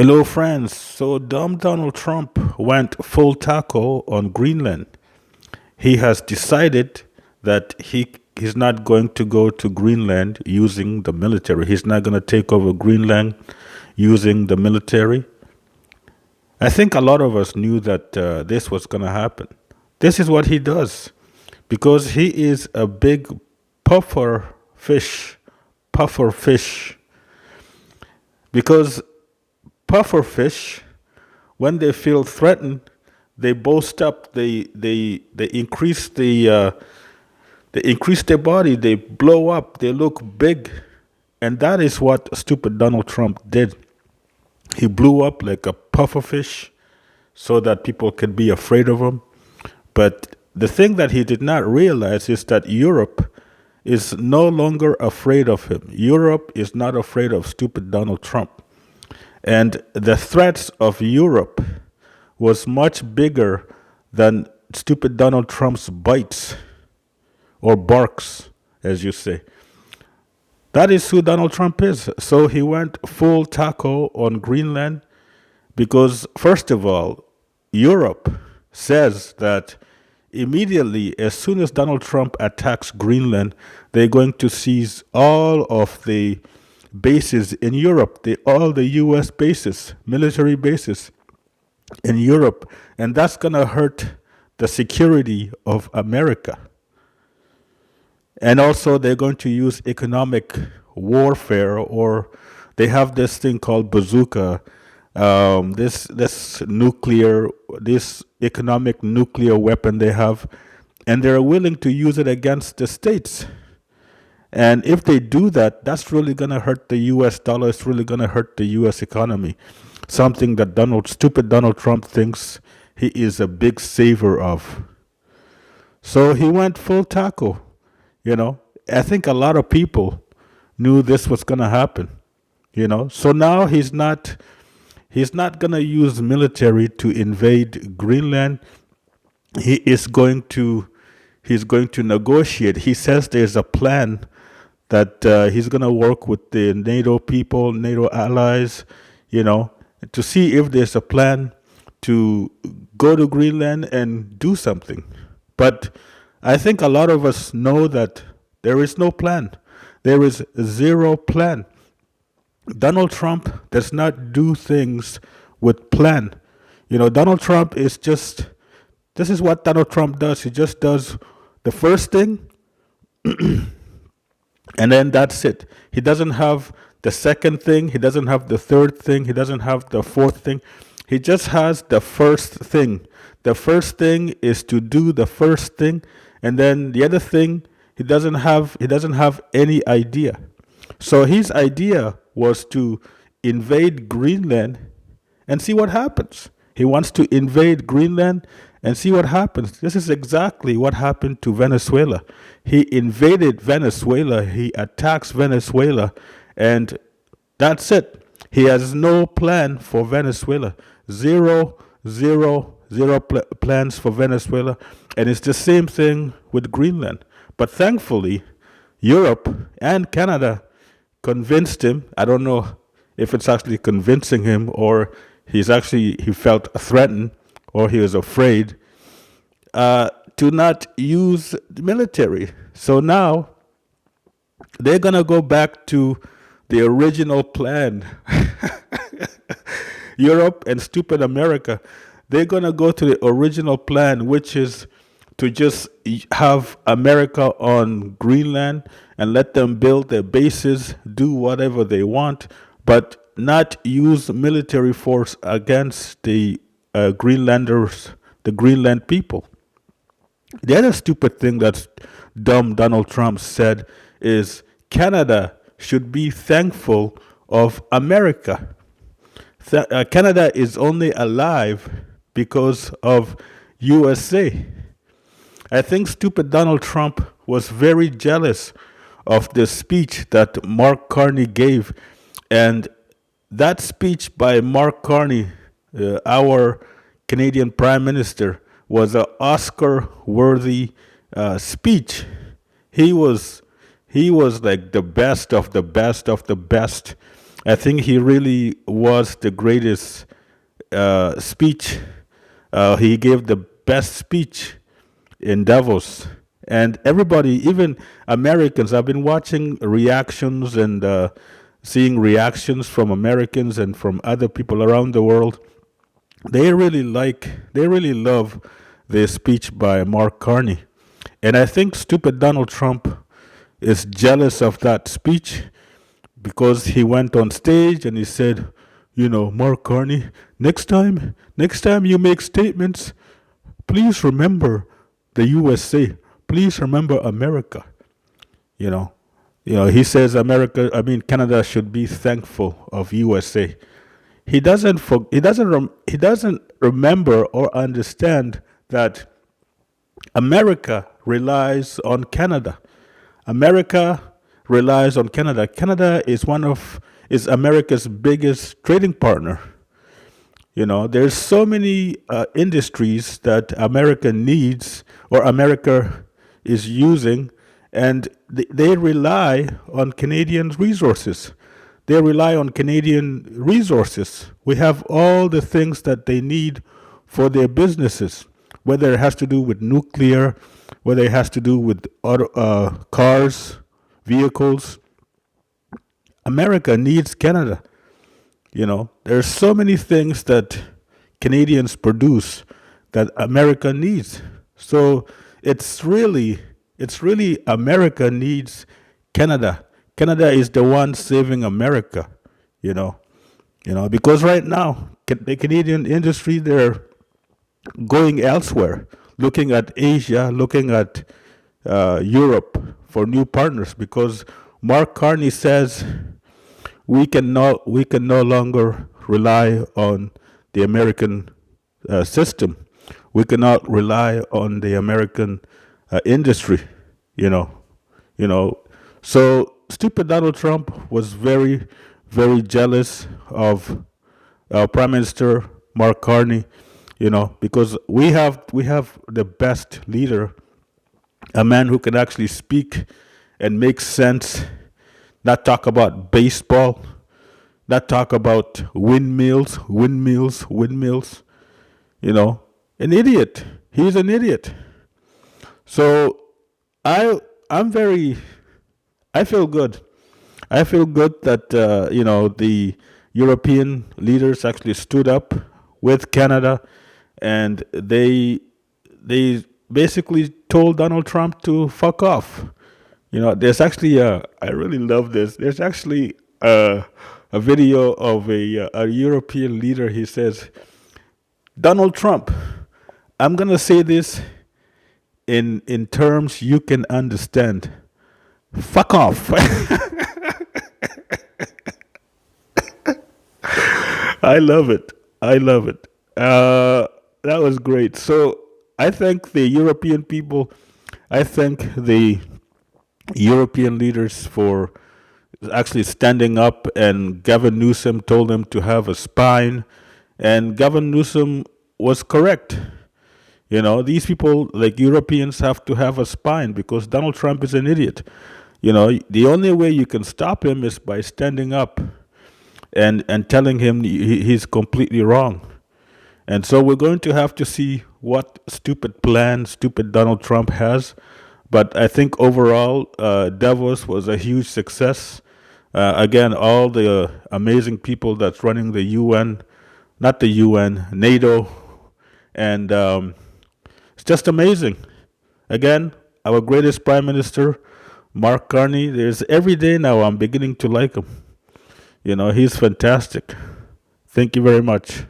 Hello, friends. So, dumb Donald Trump went full tackle on Greenland. He has decided that he's not going to go to Greenland using the military. He's not going to take over Greenland using the military. I think a lot of us knew that this was going to happen. This is what he does because he is a big puffer fish. Puffer fish. Because puffer fish, when they feel threatened, they boast up. They increase they increase their body. They blow up. They look big, and that is what stupid Donald Trump did. He blew up like a puffer fish, so that people could be afraid of him. But the thing that he did not realize is that Europe is no longer afraid of him. Europe is not afraid of stupid Donald Trump. And the threats of Europe was much bigger than stupid Donald Trump's bites or barks, as you say. That is who Donald Trump is. So he went full tackle on Greenland because, first of all, Europe says that immediately, as soon as Donald Trump attacks Greenland, they're going to seize all of the bases in Europe, all the U.S. bases, military bases in Europe, and that's going to hurt the security of America. And also, they're going to use economic warfare, or they have this thing called bazooka, this economic nuclear weapon they have, and they're willing to use it against the states. And if they do that, that's really going to hurt the U.S. dollar. It's really going to hurt the U.S. economy. Something that stupid Donald Trump thinks he is a big saver of. So he went full tackle. I think a lot of people knew this was going to happen. So now he's not going to use military to invade Greenland. He's going to negotiate. He says there's a plan that he's going to work with the NATO people, NATO allies, to see if there's a plan to go to Greenland and do something. But I think a lot of us know that there is no plan. There is zero plan. Donald Trump does not do things with plan. Donald Trump is just, this is what Donald Trump does. He just does the first thing and then that's it. He doesn't have the second thing. He doesn't have the third thing. He doesn't have the fourth thing. He just has the first thing. The first thing is to do the first thing, and then the other thing he doesn't have any idea. So his idea was to invade Greenland and see what happens. He wants to invade Greenland and see what happens. This is exactly what happened to Venezuela. He invaded Venezuela. He attacks Venezuela, and that's it. He has no plan for Venezuela. Zero plans for Venezuela. And it's the same thing with Greenland. But thankfully, Europe and Canada convinced him. I don't know if it's actually convincing him or he felt threatened or he was afraid to not use the military. So now they're going to go back to the original plan. Europe and stupid America, they're going to go to the original plan, which is to just have America on Greenland and let them build their bases, do whatever they want, but not use military force against the Greenlanders, the Greenland people. The other stupid thing that dumb Donald Trump said is Canada should be thankful of America. Canada is only alive because of USA. I think stupid Donald Trump was very jealous of the speech that Mark Carney gave. And that speech by Mark Carney, our Canadian Prime Minister, was an Oscar-worthy speech. He was like the best of the best of the best. I think he really was the greatest speech. He gave the best speech in Davos. And everybody, even Americans, I've been watching reactions and seeing reactions from Americans and from other people around the world. They really love the speech by Mark Carney. And I think stupid Donald Trump is jealous of that speech because he went on stage and he said, Mark Carney, next time you make statements, please remember the USA. Please remember America. You know, he says Canada should be thankful of USA. He doesn't remember or understand that America relies on Canada. America relies on Canada. Canada is America's biggest trading partner. There's so many industries that America needs or America is using, and they rely on Canadian resources. They rely on Canadian resources. We have all the things that they need for their businesses, whether it has to do with nuclear, whether it has to do with cars, vehicles. America needs Canada. There's so many things that Canadians produce that America needs. So it's really America needs Canada. Canada is the one saving America, you know. Because right now the Canadian industry, they're going elsewhere, looking at Asia, looking at Europe for new partners because Mark Carney says we can no longer rely on the American system. We cannot rely on the American industry. You know, So stupid Donald Trump was very, very jealous of Prime Minister Mark Carney. Because we have the best leader, a man who can actually speak and make sense, not talk about baseball, not talk about windmills. An idiot. He's an idiot. So I I'm very I feel good. I feel good that the European leaders actually stood up with Canada, and they basically told Donald Trump to fuck off. There's actually I really love this. There's actually a video of a European leader. He says, Donald Trump, I'm gonna say this in terms you can understand. Fuck off. I love it. I love it. That was great. So I thank the European people. I thank the European leaders for actually standing up, and Gavin Newsom told them to have a spine, and Gavin Newsom was correct. These people, like Europeans, have to have a spine because Donald Trump is an idiot. The only way you can stop him is by standing up and telling him he's completely wrong. And so we're going to have to see what stupid plan stupid Donald Trump has. But I think overall, Davos was a huge success. Again, all the amazing people that's running the UN, not the UN, NATO, and it's just amazing. Again, our greatest prime minister, Mark Carney. There's every day now I'm beginning to like him. He's fantastic. Thank you very much.